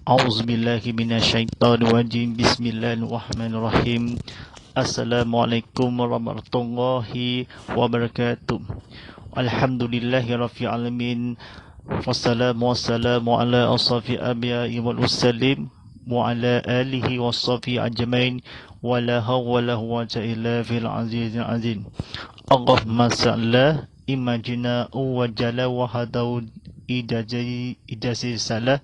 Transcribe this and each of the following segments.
A'udzubillahi minasyaitonirrajim. Bismillahirrahmanirrahim. Assalamualaikum warahmatullahi wabarakatuh. Alhamdulillahirabbil alamin. Wassalamu ala ashafi anbiya'i wal mursalin wa ala alihi washabihi ajmain. Wala hawla wala quwwata illa billahil azizil azim. Allahumma salli imajina wa jala wa hadaw idazil salah.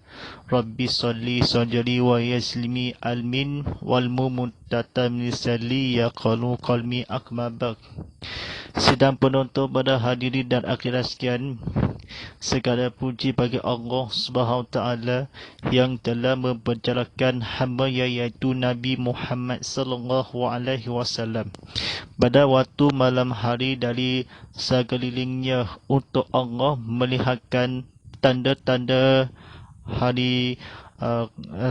Rabbi salli sadri wa yaslimi almin wal mumutatam lisali yaqalu qalmi akmabak. Sedang penonton pada hadirin dan akhirat sekalian, segala puji bagi Allah Subhanahu Taala yang telah mempercayakan hamba iaitu Nabi Muhammad sallallahu alaihi wasallam pada waktu malam hari dari sekelilingnya untuk Allah melihatkan tanda-tanda hari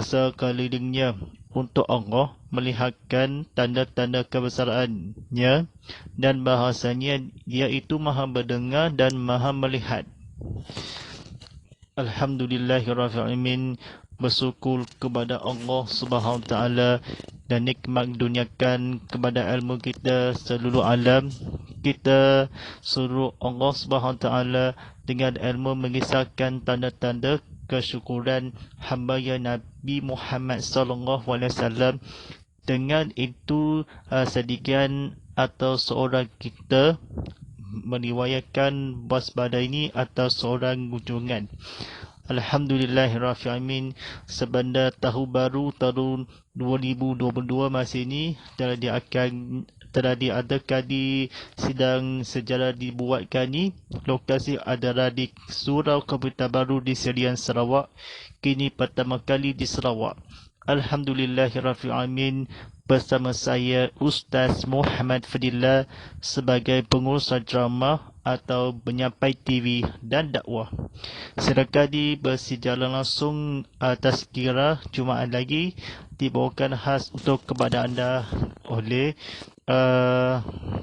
sekelilingnya untuk Allah melihatkan tanda-tanda kebesarannya dan bahasanya Dia itu maha mendengar dan maha melihat. Alhamdulillahirrahmanirrahim. Bersyukur kepada Allah Subhanahu Taala dan nikmat duniakan kepada ilmu kita seluruh alam. Kita suruh Allah Subhanahu Taala dengan ilmu mengisahkan tanda-tanda kesyukuran hamba ya Nabi Muhammad sallallahu alaihi wasallam. Dengan itu sedikit atau seorang kita meriwayatkan waspada ini atau seorang gunjungan. Alhamdulillahirrahmanirrahim. Sebenarnya tahun baru tahun 2022 masa ini telah diadakan di sidang sejarah dibuatkan ni. Lokasi adalah di Surau Kabupaten Baru di Serian Sarawak. Kini pertama kali di Sarawak. Alhamdulillahirrahmanirrahim. Bersama saya Ustaz Muhammad Fadillah sebagai pengurus drama atau penyampai TV dan dakwah. Silakan bersejalan langsung tazkirah Jumaat lagi dibawakan khas untuk kepada anda oleh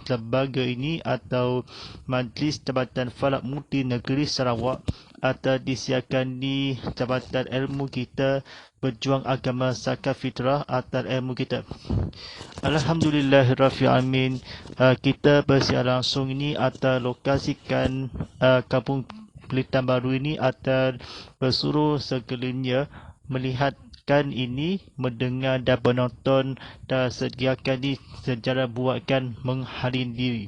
lembaga ini atau Majlis Jabatan Falak Muti Negeri Sarawak atau disiarkan di Jabatan Ilmu kita Berjuang Agama Zakat Fitrah atau ilmu kita. Alhamdulillahirrahmanirrahim. Kita bersiar langsung ini atau lokasikan Kampung Pelitan Baru ini atau bersuruh sekelilingnya melihatkan ini, mendengar dan menonton dan sediakan di sejarah buatkan menghadiri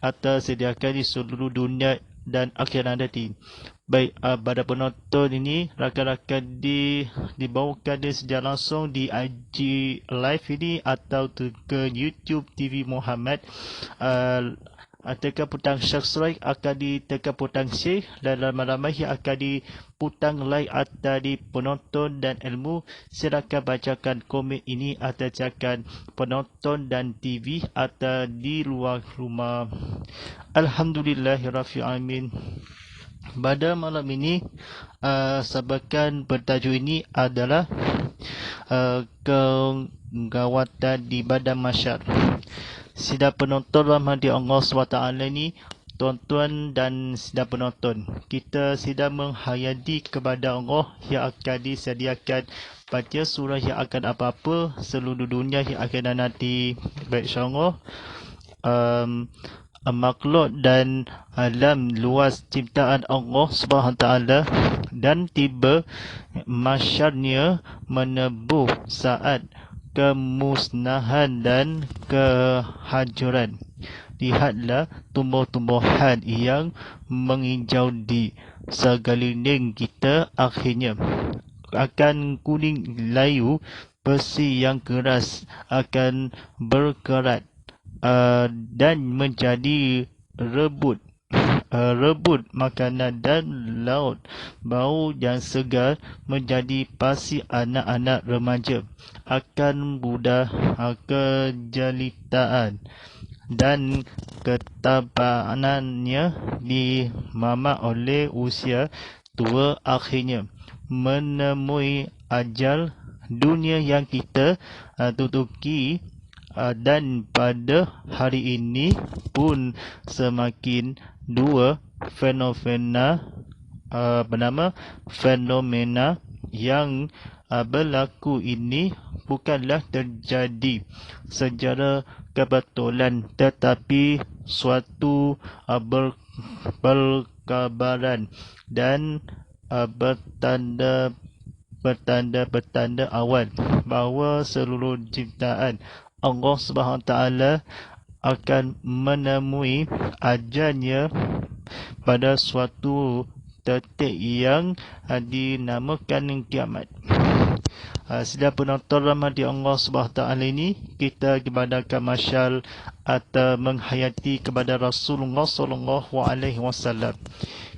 atau sediakan di seluruh dunia dan akhirat nanti. Baik, pada penonton ini rakan-rakan dibawakan di sejarah langsung di IG live ini atau ke YouTube TV Muhammad. Tekan putang subscribe akan ditekan putang share dan ramai-ramai akan diputang like atau di penonton dan ilmu. Silakan bacakan komen ini atau cakap penonton dan TV atau di luar rumah. Alhamdulillahirrahmanirrahim. Pada malam ini sabakan bertajuk ini adalah kegawatan di badan mahsyar. Sidang penonton rahmati Allah SWT ni, tuan-tuan dan sidang penonton, kita sedang menghayati kepada Allah yang akan disediakan baca surah yang akan apa-apa seluruh dunia yang akan nanti. Baik, insyaAllah makhluk dan alam luas ciptaan Allah SWT dan tiba masyarnya menebuh saat kemusnahan dan kehancuran. Lihatlah tumbuh-tumbuhan yang menghijau di sekeliling kita akhirnya akan kuning layu, besi yang keras akan berkerat dan menjadi rebut makanan dan laut bau yang segar menjadi pasti anak-anak remaja akan mudah kejelitaan dan ketabanannya dimamak oleh usia tua akhirnya menemui ajal dunia yang kita tutuki. Dan pada hari ini pun semakin dua fenomena bernama fenomena yang berlaku ini bukanlah terjadi secara kebetulan, tetapi suatu berkabaran dan bertanda awal bahawa seluruh ciptaan Allah Subhanahu Taala akan menemui ajalnya pada suatu detik yang dinamakan kiamat. Sila penonton rahmati Allah SWT ini, kita dibadakan masyal atau menghayati kepada Rasulullah SAW.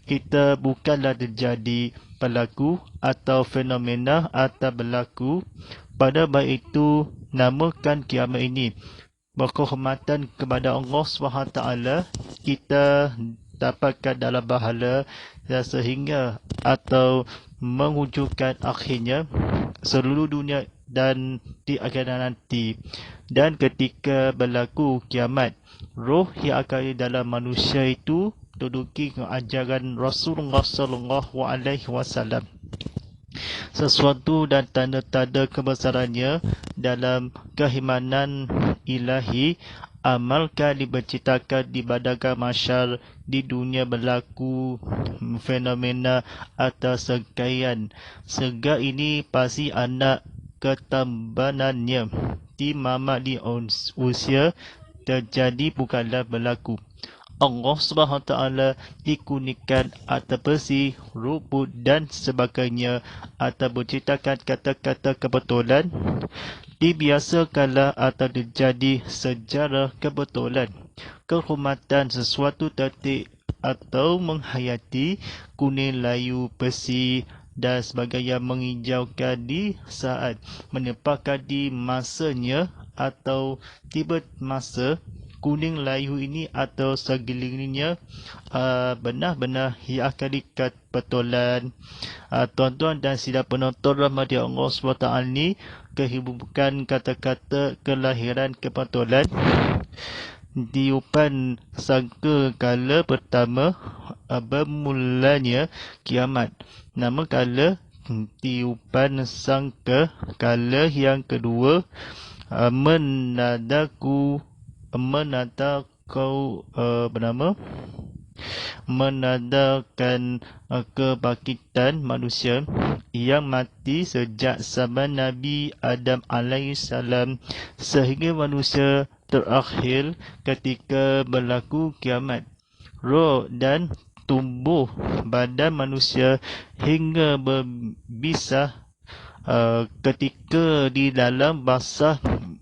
Kita bukanlah terjadi berlaku atau fenomena atau berlaku. Pada baik itu, namakan kiamat ini berkehormatan kepada Allah SWT. Kita dapatkan dalam bahala sehingga atau mewujudkan akhirnya seluruh dunia dan di akhirat nanti. Dan ketika berlaku kiamat, roh yang akan dalam manusia itu duduki ajaran Rasulullah SAW. Sesuatu dan tanda-tanda kebesarannya dalam keimanan ilahi amalkan diberceritakan di badangkan masyar di dunia berlaku fenomena atau serangkaian. Segala ini pasti anak ketambanannya di mamak di usia terjadi bukanlah berlaku. Allah SWT dikurniakan atau bersih, ruput dan sebagainya atau berceritakan kata-kata kebetulan dibiasakanlah atau terjadi secara kebetulan. Kehormatan sesuatu detik atau menghayati kuning layu besi dan sebagainya menghijaukan di saat menempatkan di masanya atau tiba masa kuning layu ini atau segelilingnya benar-benar yang akan dikat betulan. Tuan-tuan dan sidang penonton rahmati Allah SWT ini, kehidupan kata-kata kelahiran kebetulan diupan sangka kala pertama bermulanya kiamat. Nama kala tiupan sangka kala yang kedua menandakan kebangkitan manusia yang mati sejak zaman Nabi Adam alaihissalam sehingga manusia terakhir ketika berlaku kiamat. Roh dan tumbuh badan manusia hingga berbisa ketika di dalam basah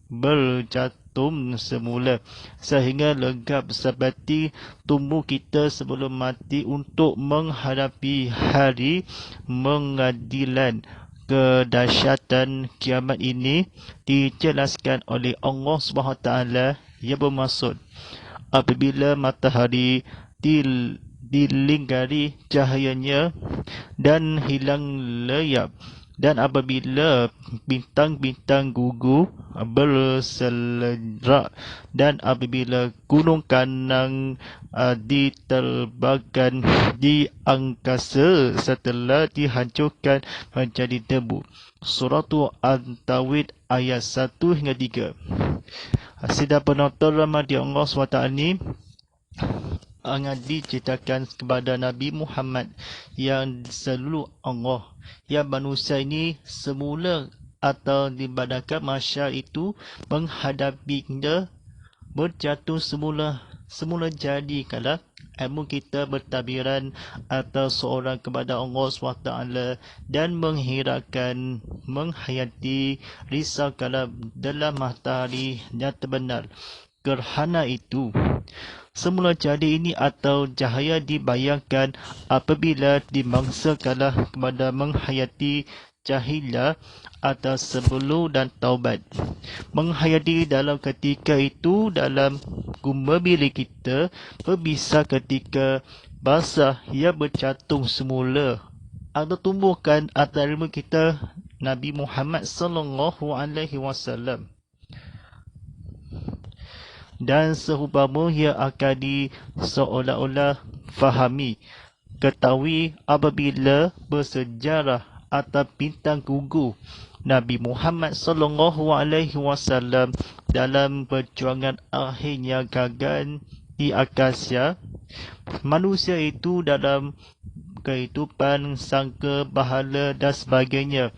bercatum semula sehingga legap seperti tumbuh kita sebelum mati untuk menghadapi hari pengadilan. Kedahsyatan kiamat ini dijelaskan oleh Allah SWT yang bermaksud apabila matahari dilingkari cahayanya dan hilang leyap, dan apabila bintang-bintang gugur berselerak, dan apabila gunung kanang diterbangkan di angkasa setelah dihancurkan menjadi debu. Surah An-Tawid ayat 1 hingga 3. Sidang penonton rahmati Allah SWT ini diceritakan kepada Nabi Muhammad yang seluruh Allah, yang manusia ini semula atau dibadakan masyar itu menghadapinya berjatuh semula jadi kalau ilmu kita bertabiran atau seorang kepada Allah SWT dan menghirakan menghayati risau kalau dalam matahari yang terbenar. Gerhana itu semula jadi ini atau cahaya dibayangkan apabila dimangsa kalah kepada menghayati jahiliyah atau sebelum dan taubat. Menghayati dalam ketika itu dalam gumabili kita berbisa ketika basah yang bercatung semula atau tumbuhkan atau ilmu kita Nabi Muhammad SAW. Dan seumpama ia akan seolah-olah fahami, ketahui apabila bersejarah atau bintang gugur Nabi Muhammad sallallahu alaihi wasallam dalam perjuangan akhirnya gagal di Akasia. Manusia itu dalam kehidupan sangka bahala dan sebagainya,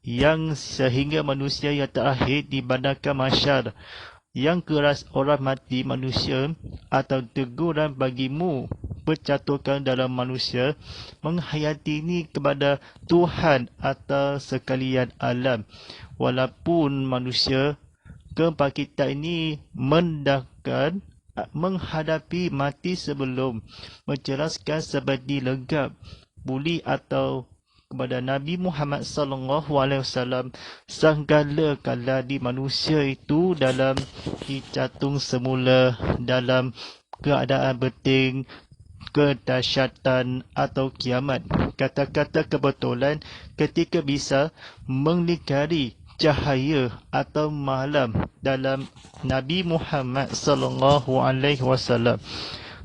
yang sehingga manusia yang terakhir dibandangkan masyar. Yang keras orang mati manusia atau teguran bagimu bercatukan dalam manusia menghayati ini kepada Tuhan atau sekalian alam. Walaupun manusia kebangkitan ini menghadapi mati sebelum menjelaskan seperti legap buli atau kepada Nabi Muhammad sallallahu alaihi wasallam segala kala di manusia itu dalam dicatung semula dalam keadaan beting kedahsyatan atau kiamat. Kata-kata kebetulan ketika bisa melingkari cahaya atau malam dalam Nabi Muhammad sallallahu alaihi wasallam.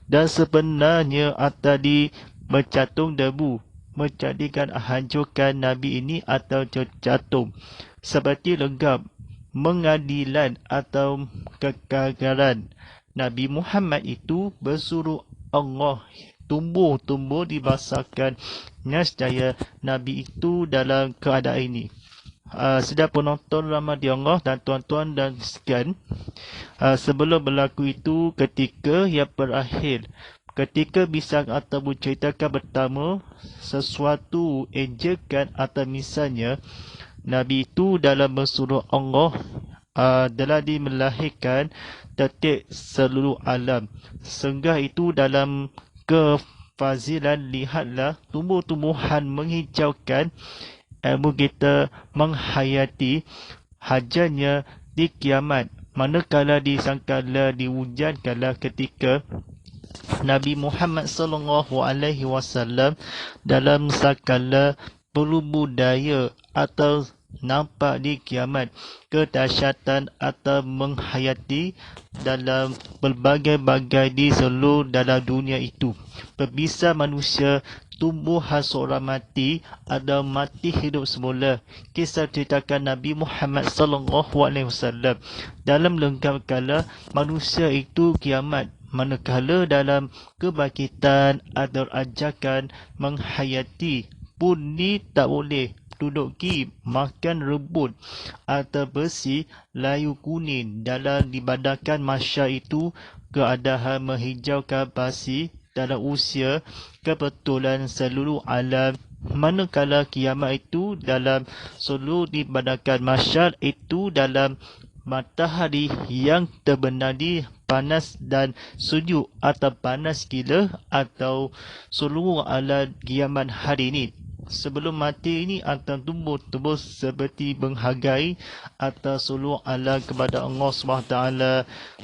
Dan sebenarnya tadi bercatung debu menjadikan hancurkan Nabi ini atau tercatung seperti legap pengadilan atau kegagalan. Nabi Muhammad itu bersuruh Allah tumbuh dibasarkan, nescaya Nabi itu dalam keadaan ini. Sedap penonton rahmati Allah dan tuan-tuan dan sekalian, sebelum berlaku itu ketika yang berakhir, ketika bisa atau menceritakan pertama sesuatu ejekan atau misalnya Nabi itu dalam bersuruh Allah telah melahirkan detik seluruh alam. Sehingga itu dalam kefazilan lihatlah tumbuh-tumbuhan menghijaukan ilmu kita menghayati hajatnya di kiamat. Manakala disangkala diwujudkanlah ketika Nabi Muhammad sallallahu alaihi wasallam dalam sakala budaya atau nampak di kiamat kedahsyatan atau menghayati dalam berbagai-bagai di seluruh dalam dunia itu. Berbisa manusia tumbuh seorang mati atau mati hidup semula. Kisah ceritakan Nabi Muhammad sallallahu alaihi wasallam dalam lengkap kala manusia itu kiamat. Manakala dalam kebangkitan atau ajakan menghayati pun ni tak boleh duduk makan rebut atau besi layu kuning dalam dibadakan masyar itu keadaan menghijaukan basi dalam usia kebetulan seluruh alam. Manakala kiamat itu dalam seluruh dibadakan masyar itu dalam matahari yang terbernadi panas dan sejuk atau panas gila atau seluruh alam kiamat hari ini. Sebelum mati ini akan tumbuh seperti menghargai atau seluruh alam kepada Allah SWT,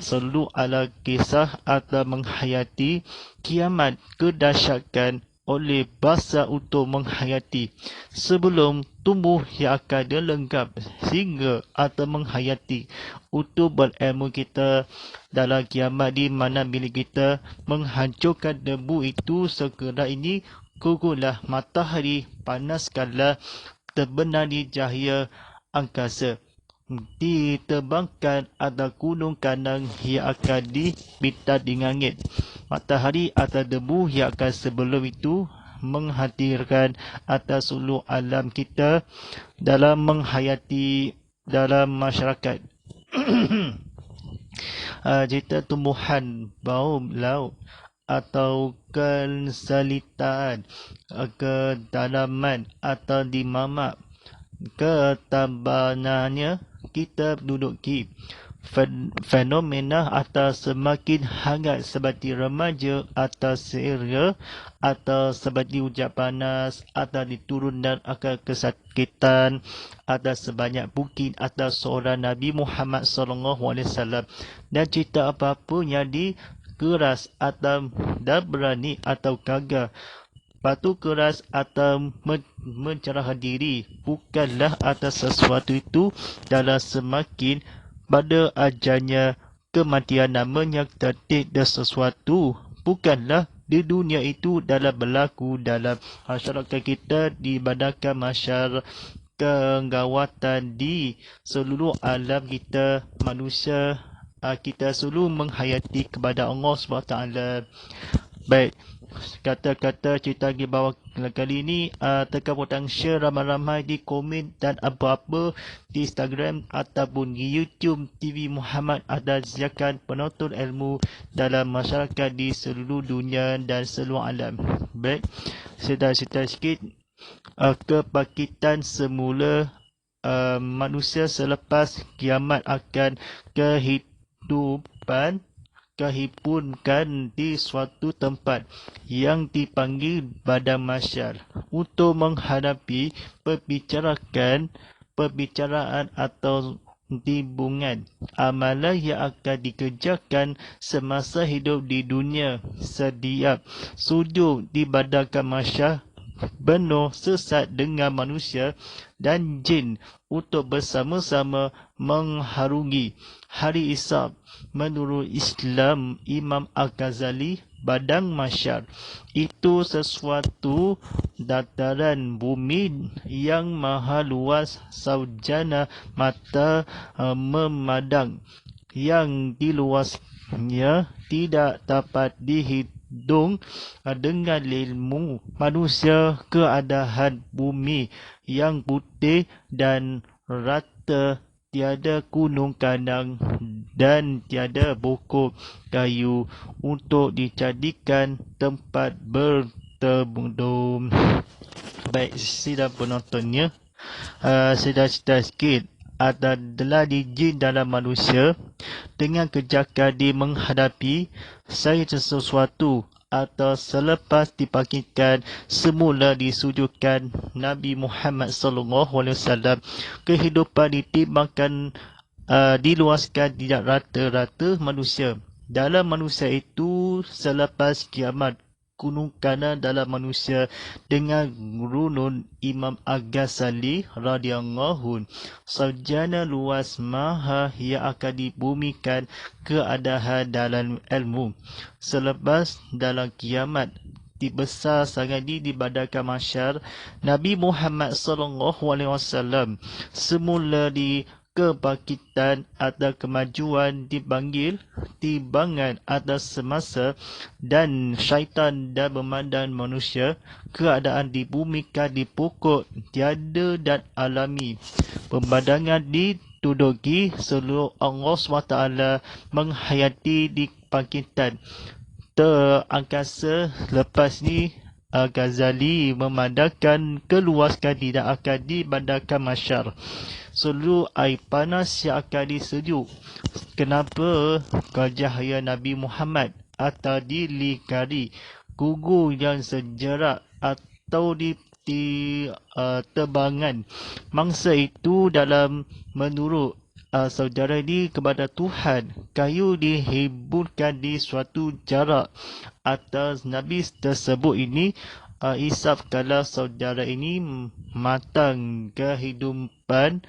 seluruh alam kisah atau menghayati kiamat kedahsyatan oleh bahasa untuk menghayati sebelum tumbuh yang akan dilengkap sehingga atau menghayati untuk berilmu kita dalam kiamat di mana bila kita menghancurkan debu itu segera ini gugurlah matahari panaskanlah terbernadi cahaya angkasa diterbangkan ada gunung kandang yang akan dibintang di langit. Matahari atau debu yang akan sebelum itu menghadirkan atas seluruh alam kita dalam menghayati dalam masyarakat. Cerita tumbuhan bau laut atau keselitaan, kedalaman atau di mamak ketabanannya kita duduki fenomena atau semakin hangat seperti remaja atau seria atau seperti hujan panas atau diturunan akan kesakitan atau sebanyak mungkin atas seorang Nabi Muhammad SAW dan cerita apa-apa yang keras atau dan berani atau gagah. Batu keras atau mencerahkan diri bukanlah atas sesuatu itu dalam semakin pada ajalnya kematian namanya tertib dan sesuatu bukanlah di dunia itu dalam berlaku dalam masyarakat kita, di badankan masyarakat kegawatan di seluruh alam kita manusia, kita selalu menghayati kepada Allah SWT. Baik, kata-kata cerita di bawah kali ini tekan butang share ramai-ramai di komen dan apa-apa di Instagram ataupun di YouTube TV Muhammad Adaziakan, penonton ilmu dalam masyarakat di seluruh dunia dan seluruh alam. Baik, saya dah cerita sikit kebangkitan semula manusia selepas kiamat akan kehimpunkan di suatu tempat yang dipanggil Padang Mahsyar untuk menghadapi perbicaraan atau timbungan amalan yang akan dikerjakan semasa hidup di dunia. Setiap sudut di Padang Mahsyar penuh sesat dengan manusia dan jin untuk bersama-sama mengharungi hari hisab. Menurut Islam Imam Al-Ghazali, Padang Mahsyar itu sesuatu dataran bumi yang maha luas, sarjana mata memandang, yang di luasnya tidak dapat dihitung dengan ilmu manusia. Keadaan bumi yang putih dan rata, tiada gunung kandang dan tiada pokok kayu untuk dijadikan tempat berteduh. Baik, sidang penontonnya, saya dah cerita sikit adalah di jin dalam manusia dengan kejakan di menghadapi saya sesuatu atau selepas dibangkitkan semula disujukan Nabi Muhammad SAW, kehidupan ditimbangkan diluaskan tidak rata-rata manusia. Dalam manusia itu selepas kiamat gunung kanan dalam manusia dengan runun Imam Al-Ghazali radhiyallahu sarjana luas maha yang akan dibumikan keadaan dalam ilmu. Selepas dalam kiamat dibesar sangat di Padang Mahsyar, Nabi Muhammad SAW semula di kebangkitan atau kemajuan dipanggil timbangan atas semasa, dan syaitan dan memandang manusia keadaan dibumikan di pokok tiada dan alami. Pemandangan dituduki seluruh Allah SWT menghayati di bangkitan terangkasa. Lepas ni Ghazali memandangkan keluaskan tidak akan dibandangkan masyar. Seluruh air panas yang akan disejuk. Kenapa cahaya Nabi Muhammad atau dilingkari gugur yang sejarak atau di tebangan mangsa itu dalam menurut saudara ini kepada Tuhan, kayu dihimpunkan di suatu jarak atas Nabi tersebut ini. Isap kalau saudara ini matang kehidupan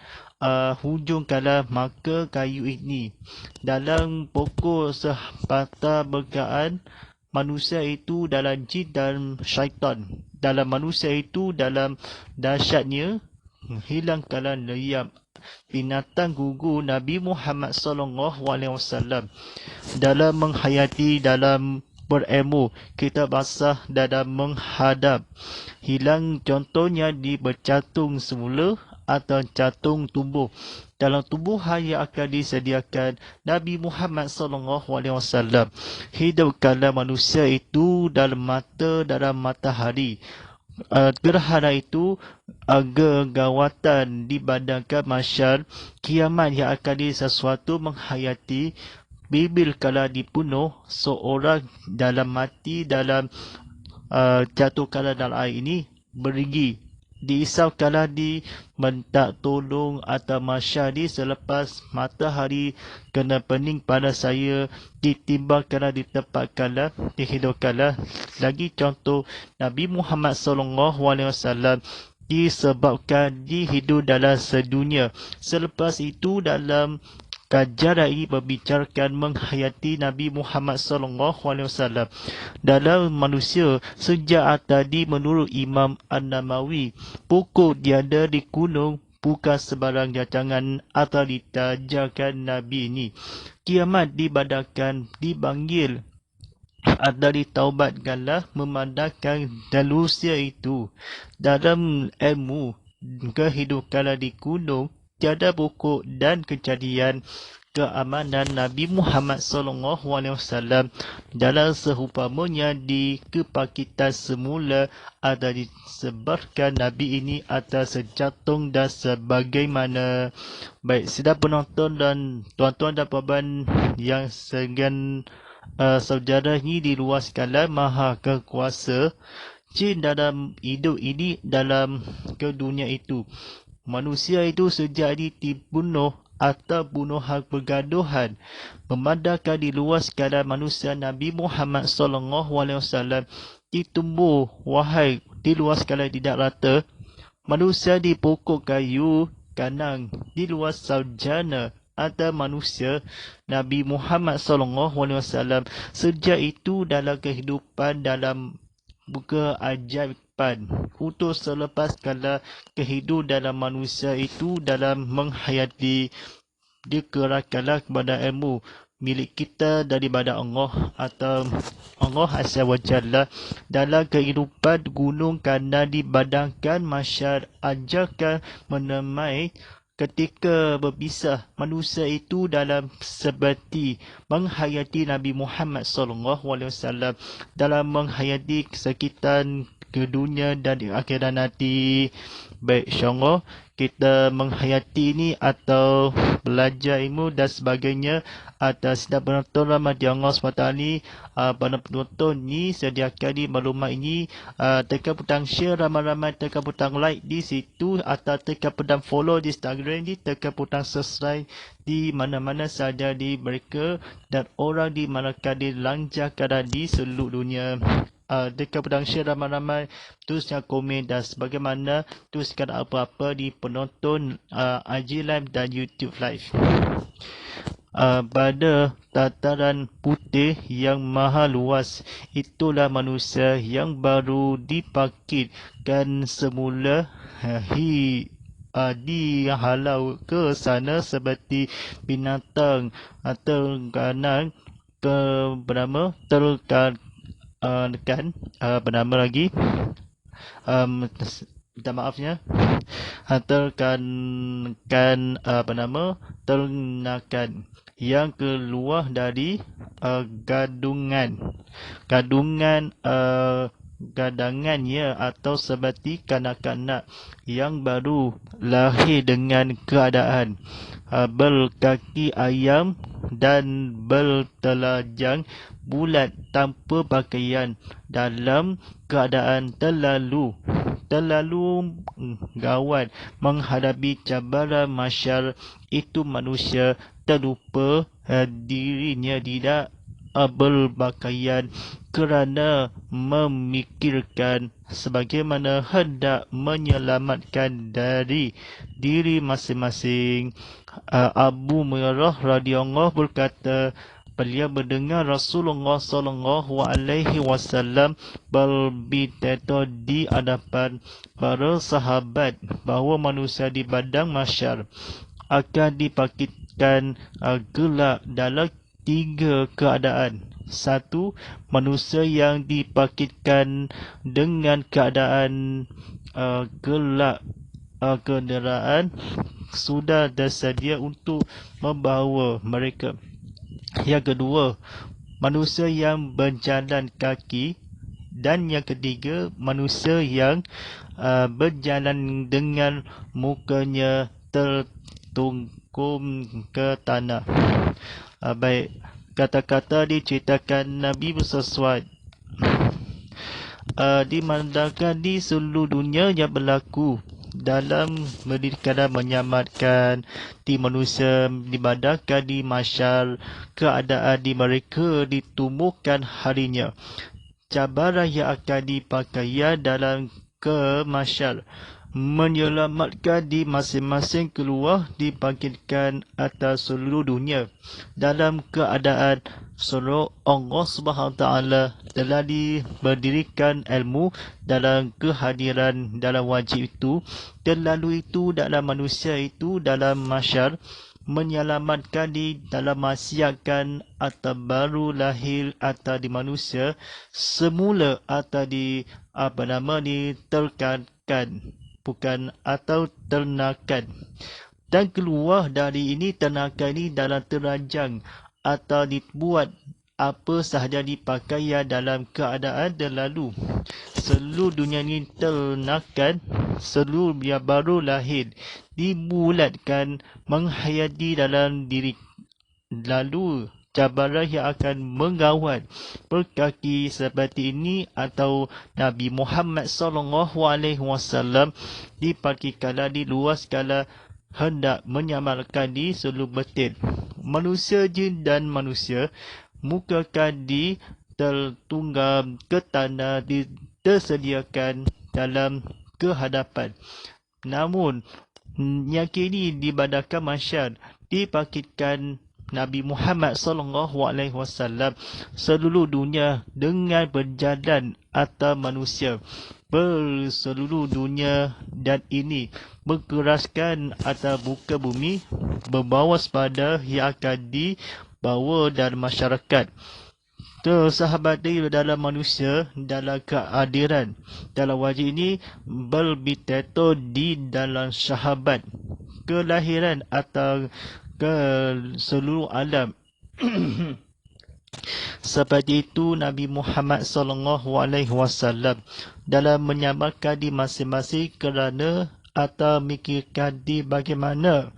hujung kala, maka kayu ini dalam pokok sepatah berkaan manusia itu dalam jin dan syaitan. Dalam manusia itu dalam dahsyatnya hilang kala leyap binatang gugur. Nabi Muhammad SAW dalam menghayati, dalam berilmu, kita basah dalam menghadap hilang. Contohnya di bercatung semula atau catung tumbuh dalam tubuhan yang akan disediakan Nabi Muhammad SAW. Hidup kala manusia itu dalam matahari. Gerhana itu gegawatan dibandangkan masyar kiamat yang akan di sesuatu menghayati. Bibil kala dibunuh seorang dalam mati dalam jatuh kala dalam air ini berigi. Diisap kala di mentak tolong atau masyari selepas matahari kena pening pada saya, ditimbang kala di tempat kala dihidup kala. Lagi contoh Nabi Muhammad SAW disebabkan dihidup dalam sedunia. Selepas itu dalam Kajian ini membicarakan menghayati Nabi Muhammad SAW. Dalam manusia, sejak tadi menurut Imam An-Nawawi, pokok tiada di gunung bukan sebarang jangan atau ditajarkan Nabi ini. Kiamat dibadakan, dipanggil atau ditaubatkanlah memandangkan manusia itu. Dalam ilmu kehidupan di gunung, tiada pokok dan kejadian keamanan Nabi Muhammad SAW dalam seumpamanya di kebangkitan semula ada disebarkan Nabi ini atas sejatung dan sebagaimana. Baik, sidang penonton dan tuan-tuan dan puan yang segan saudara ini di luar skala maha kekuasa, jin dalam hidup ini dalam ke dunia itu. Manusia itu sejak dibunuh atau bunuhan pergaduhan. Memandangkan di luar skala manusia Nabi Muhammad SAW ditumbuh wahai di luar skala tidak rata. Manusia di pokok kayu kanang di luar sarjana atau manusia Nabi Muhammad SAW. Sejak itu dalam kehidupan dalam keajaiban untuk selepas kala kehidupan dalam manusia itu dalam menghayati dikerahkanlah kepada ilmu milik kita daripada Allah atau Allah Azza wa Jalla dalam kehidupan gunung kerana dibadangkan masyarakat ajarkan menemai ketika berpisah manusia itu dalam seperti menghayati Nabi Muhammad SAW dalam menghayati kesakitan ke dunia dan di akhirat nanti. Baik, insyaAllah kita menghayati ini atau belajar ilmu dan sebagainya atas sidang penonton rahmati Allah SWT ni. Pada penonton ni sediakan di maklumat ini, tekan butang share ramai-ramai, tekan butang like di situ atau tekan butang follow di Instagram ni, tekan butang subscribe di mana-mana saja di mereka dan orang di manakah dilancarkan di seluruh dunia. Dekat pedang share ramai-ramai, teruskan komen dan sebagaimana teruskan apa-apa di penonton IG Live dan YouTube Live. Pada tataran putih yang maha luas, itulah manusia yang baru dibangkitkan semula dihalau ke sana seperti binatang terkanang ke bernama bernama lagi minta maafnya ternakan yang keluar dari gadangannya atau seperti kanak-kanak yang baru lahir dengan keadaan berkaki ayam dan bertelajang bulat tanpa pakaian dalam keadaan terlalu gawat menghadapi cabaran masyar itu. Manusia terlupa dirinya tidak berpakaian kerana memikirkan sebagaimana hendak menyelamatkan dari diri masing-masing. Abu Hurairah radhiyallahu berkata, beliau mendengar Rasulullah SAW berbicara di hadapan para sahabat bahawa manusia di padang mahsyar akan dibangkitkan gelak dalam 3 keadaan. 1. Manusia yang dibangkitkan dengan keadaan gelak kenderaan sudah tersedia untuk membawa mereka. Yang kedua, manusia yang berjalan kaki. Dan yang ketiga, manusia yang berjalan dengan mukanya tertungkum ke tanah. Baik, kata-kata diceritakan Nabi bersaswat dimandangkan di seluruh dunia yang berlaku dalam mendirikan menyamatkan di manusia dibadangkan di masyar keadaan di mereka ditumbuhkan harinya. Cabaran yang akan dipakai dalam ke masyar menyelamatkan di masing-masing keluar dibangkitkan atas seluruh dunia dalam keadaan seluruh Allah Subhanahu Taala telah diberdirikan ilmu dalam kehadiran dalam wajib itu, terlalu itu dalam manusia itu dalam masyar, menyelamatkan di dalam masyarakat atau baru lahir atau di manusia semula atau di diterkankan bukan atau ternakan, dan keluar dari ini ternakan ini dalam teranjang atau dibuat apa sahaja dipakai dalam keadaan terlalu. Seluruh dunia ini ternakan, seluruh yang baru lahir dibulatkan menghayati dalam diri, lalu cabaran yang akan mengawal berkaki seperti ini atau Nabi Muhammad SAW dipaki kala di luar skala hendak menyamarkan di seluruh betul manusia, jin dan manusia mukakan di tertunggang ke tanah disediakan dalam kehadapan. Namun yang kini dibadakan masyar dibangkitkan Nabi Muhammad SAW seluruh dunia dengan berjalan atas manusia berseluruh dunia, dan ini berkeraskan atas muka bumi berbawa pada yang akan dibawa dalam masyarakat. Sahabat di dalam manusia dalam kehadiran dalam wajib ini berbitato di dalam sahabat kelahiran atau ke seluruh alam. Seperti itu Nabi Muhammad SAW dalam menyamarkan di masing-masing kerana atau mikirkan di bagaimana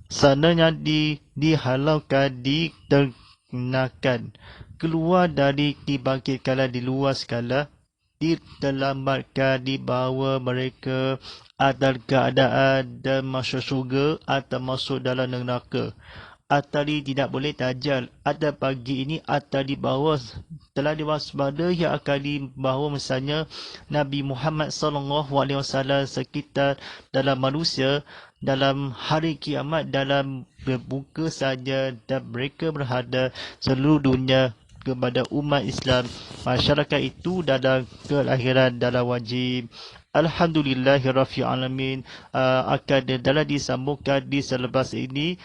sananya dihalaukan diternakan keluar dari dibangkitkan di luar skala ditelamatkan dibawa mereka atas keadaan dan masuk syurga atau masuk dalam neraka atau tidak boleh tajal ada pagi ini atau di bawah telah diwaspada yang akan dibawa misalnya Nabi Muhammad SAW sekitar dalam manusia dalam hari kiamat dalam berbuka saja, dan mereka berhadap seluruh dunia kepada umat Islam masyarakat itu dalam kelahiran dalam wajib. Alhamdulillahirabbil alamin. Akan dalam disambungkan di selepas ini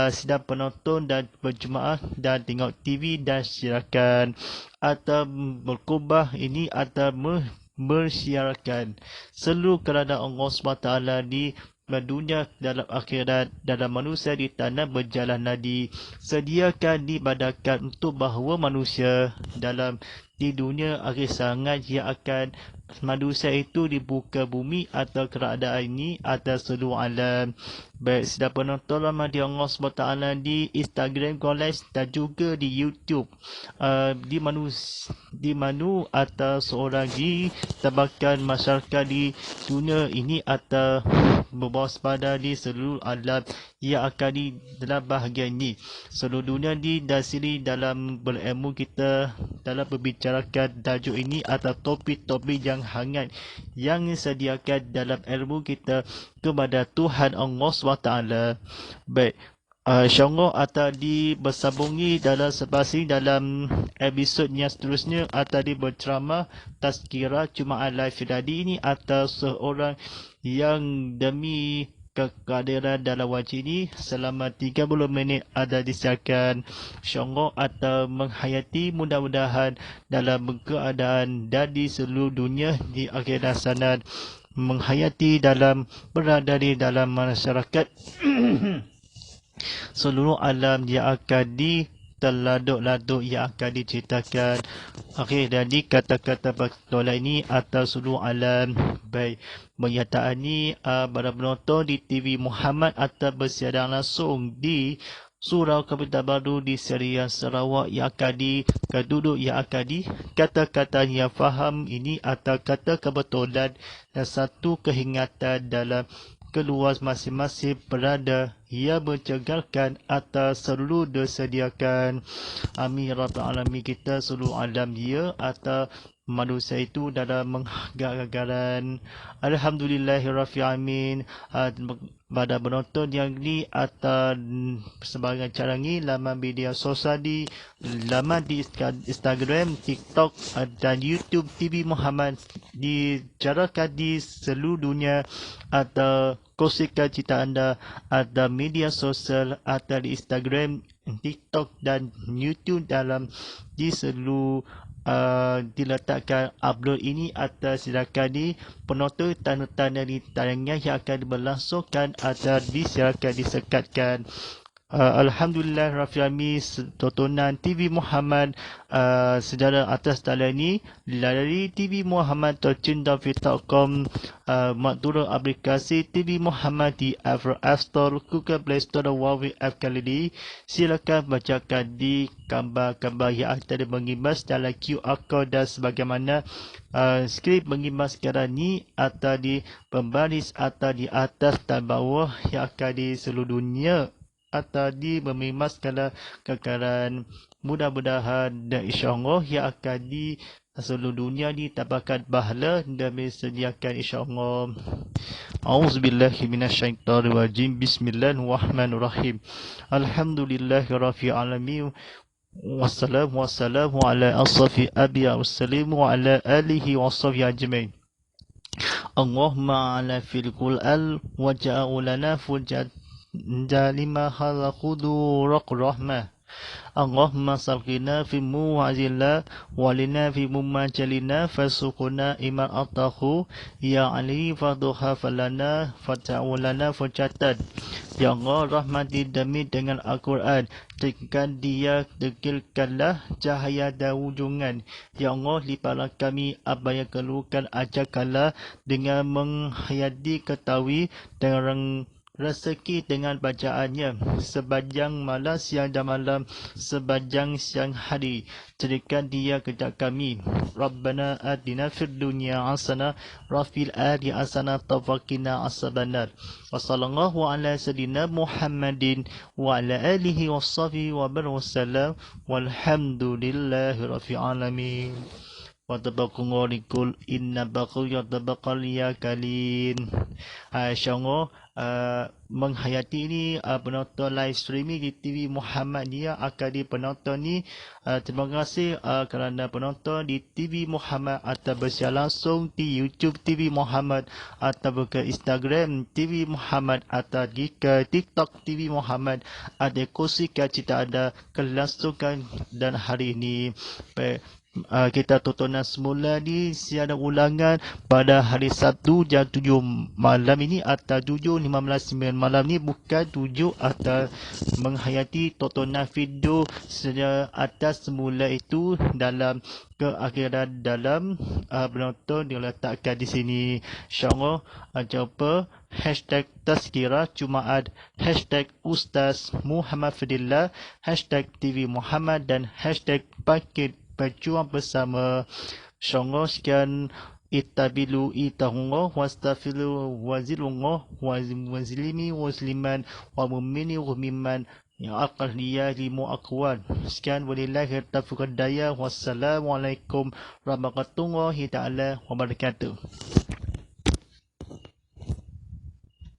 sidang penonton dan berjemaah dan tengok TV, dan silakan atau berkubah ini atau bersiarkan seluruh kerana Allah SWT di dunia dalam akhirat dalam manusia di tanah berjalan nadi sediakan dibadakan untuk bahawa manusia dalam di dunia akhir sangat yang akan manusia itu dibuka bumi atau keadaan ini atas seluruh alam. Baik sedang penonton rahmati Allah SWT di Instagram College dan juga di YouTube di mana atau seorang di tabakan masyarakat di dunia ini atau berwaspada di seluruh alam yang akan di dalam bahagian ini. Seluruh dunia didasari dalam berilmu kita dalam berbicarakan tajuk ini atau topik-topik yang hangat yang disediakan dalam ilmu kita kepada Tuhan Allah SWT. Baik, InsyaAllah atau bersambungi dalam sepasi dalam episod yang seterusnya atau berceramah tazkirah Jumaat Live Firdaudi ini atau seorang yang demi kehadiran dalam wajib ini selama 30 minit ada disiarkan InsyaAllah atau menghayati mudah-mudahan dalam keadaan dan di seluruh dunia di akhirat sana menghayati dalam berada di dalam masyarakat seluruh alam yang akan teladuk-laduk yang akan diceritakan akhir dari kata-kata bertolak ini atas seluruh alam. Baik, pernyataan ini para penonton di TV Muhammad atau bersiaran langsung di Surau Kapital Baru di Serian Sarawak yang akan keduduk yang akan kata-kata yang faham ini atau kata kebetulan dan satu kehingatan dalam keluar masing-masing berada ia mencegarkan atas seluruh disediakan. Amin Rabbal Alamin kita seluruh alam dia atau manusia itu dalam menggagaran. Alhamdulillahirrahmanirrahim. Pada penonton yang ni atau sebagai cara ni laman media sosial di laman di Instagram, TikTok dan YouTube TV Muhammad dicarakan di seluruh dunia atau kongsikan cerita anda ada media sosial atau di Instagram, TikTok dan YouTube dalam di seluruh diletakkan upload ini atas silakan di penonton tanda-tanda di tayangnya yang akan berlangsungkan atau disiarkan disekatkan. Alhamdulillah Rafiami tontonan TV Muhammad sejarah atas talian ini dari TV Muhammad tercinta.com makdura aplikasi TV Muhammad di App Store, Google Play Store dan Huawei App kali ini. Silakan bacakan di gambar-gambar yang ada mengimbas dalam QR code dan sebagaimana skrip mengimbas sekarang ni atau di pembaris atau di atas dan bawah yang akan di seluruh dunia atau di memimas segala kekalahan. Mudah-mudahan dan insyaAllah yang akan di seluruh dunia ditabakan bahala dan disediakan insyaAllah. A'udzubillahi minasyaitanirrajim. Bismillahirrahmanirrahim. Alhamdulillahirrahmanirrahim. Wassalamu ala asrafi abiya wassalim wa ala alihi wa sahbihi ajmain. Allahumma ala fil Qur'an wa ja'ulana fujat jalima khalaqudhu rahmah. Allahumma salqina fi mu'azillah walina fi mummajalina fasukuna iman atahu ya ali faduha falana fata'ulana fujatan. Ya Allah, rahmati demi dengan Al-Quran, tekan dia, dekilkanlah cahaya dan wujungan. Ya Allah, lipatlah kami apa yang keluhkan, ajarkanlah dengan menghayati ketahui dengan rezeki dengan bacaannya sepanjang malam, siang dan malam, sepanjang siang hari. Jadikan dia kerja kami. Rabbana atina fid dunya hasanah wa fil akhirati hasanah wa qina azabannar. Wa sallallahu ala sayyidina Muhammadin wa ala alihi washabihi wa baraka wasallam walhamdulillahi rabbil alamin. Wa tabaqul inna baqul tabaqal ya kalin. InsyaAllah menghayati ini penonton live streaming di TV Muhammadiyah akan di penonton ni. Terima kasih kerana penonton di TV Muhammad atau bersiar langsung di YouTube TV Muhammad atau ke Instagram TV Muhammad atau di ke TikTok TV Muhammad. Ada kongsikan cerita ada kelangsungan dan hari ini. Kita tontonan semula ni siaran ulangan pada hari Sabtu jam 7 malam ini atau 7.15 malam ni, bukan 7 atau menghayati tontonan video secara atas semula itu dalam keakhiran dalam penonton diletakkan di sini. InsyaAllah jumpa hashtag Tazkirah Jumaat, hashtag Ustaz Muhammad Fadillah, hashtag TV Muhammad dan hashtag Paket Berjuang Bersama. InsyaAllah sekian. Ittabilu itahullah wastaghfiru wazilullah wazilimi wazliman wa mumini wa yang akal dia limu akwal. Sekian, walillahi taufiq hidayah. Wassalamualaikum warahmatullahi ta'ala wabarakatuh.